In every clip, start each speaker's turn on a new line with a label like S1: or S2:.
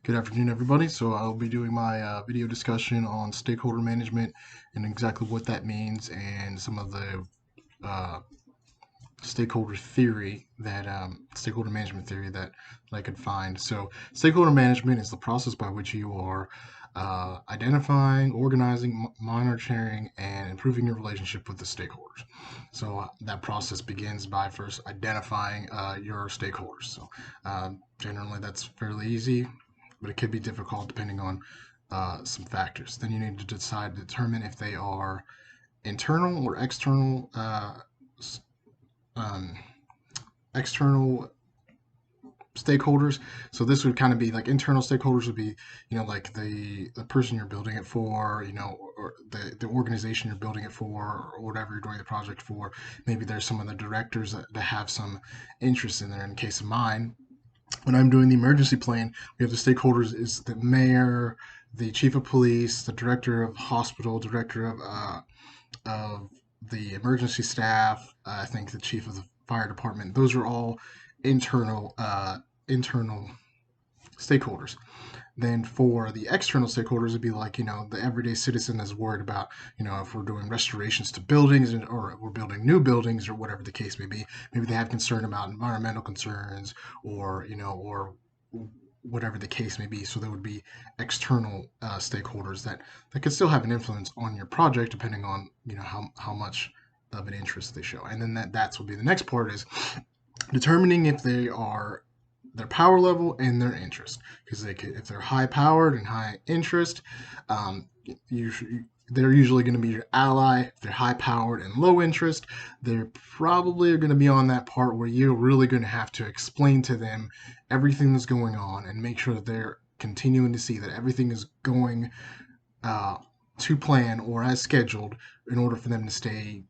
S1: Good afternoon, everybody. So I'll be doing my video discussion on stakeholder management and exactly what that means and some of the uh, stakeholder management theory that I could find. So stakeholder management is the process by which you are identifying, organizing, monitoring, and improving your relationship with the stakeholders. So that process begins by first identifying your stakeholders. So generally that's fairly easy, but it could be difficult depending on some factors. Then you need to determine if they are internal or um, external stakeholders. So this would kind of be like internal stakeholders would be, like the person you're building it for, or the organization you're building it for, or whatever you're doing the project for. Maybe there's some of the directors that have some interest in there. In the case of mine, when I'm doing the emergency plan, we have the stakeholders is the mayor, the chief of police, the director of hospital, director of the emergency staff. I think the chief of the fire department. Those are all internal stakeholders. Then for the external stakeholders, it'd be like, the everyday citizen is worried about, if we're doing restorations to buildings or we're building new buildings or whatever the case may be. Maybe they have concern about environmental concerns or whatever the case may be. So there would be external stakeholders that could still have an influence on your project depending on, how much of an interest they show. And then that's would be the next part is determining if they are their power level and their interest, because if they're high powered and high interest, you they're usually going to be your ally. If they're high powered and low interest, they're probably going to be on that part where you're really going to have to explain to them everything that's going on and make sure that they're continuing to see that everything is going uh, to plan or as scheduled in order for them to stay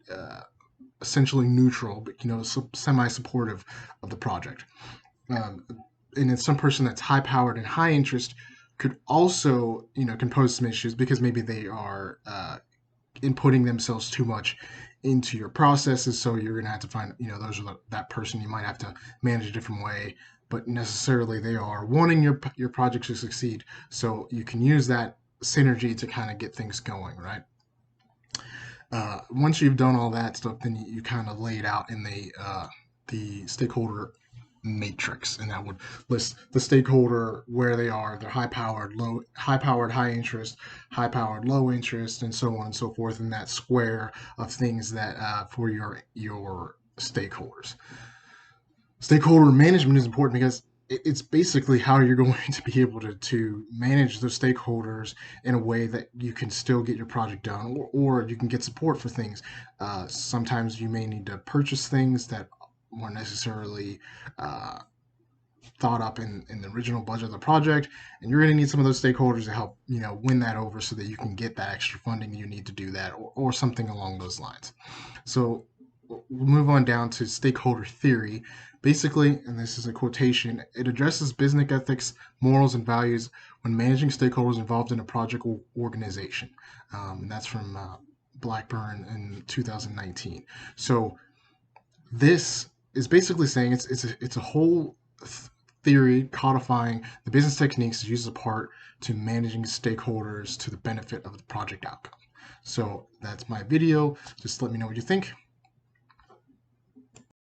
S1: essentially neutral, but semi-supportive of the project. Um, and then some person that's high powered and high interest could also, can pose some issues because maybe they are inputting themselves too much into your processes. So you're going to have to find, that person you might have to manage a different way, but necessarily they are wanting your project to succeed. So you can use that synergy to kind of get things going, right? Once you've done all that stuff, then you kind of lay it out in the stakeholder matrix, and that would list the stakeholder where they are, they're high powered, high interest, high powered, low interest, and so on and so forth, in that square of things that for your stakeholders. Stakeholder management is important because it's basically how you're going to be able to manage those stakeholders in a way that you can still get your project done, or you can get support for things. Sometimes you may need to purchase things that weren't necessarily uh, thought up in the original budget of the project, and you're going to need some of those stakeholders to help win that over so that you can get that extra funding you need to do that, or something along those lines. So we'll move on down to stakeholder theory. Basically, and this is a quotation, it addresses business ethics, morals, and values when managing stakeholders involved in a project or organization. And that's from Blackburn in 2019. So this is basically saying it's a whole theory codifying the business techniques used as a part to managing stakeholders to the benefit of the project outcome. So that's my video. Just let me know what you think.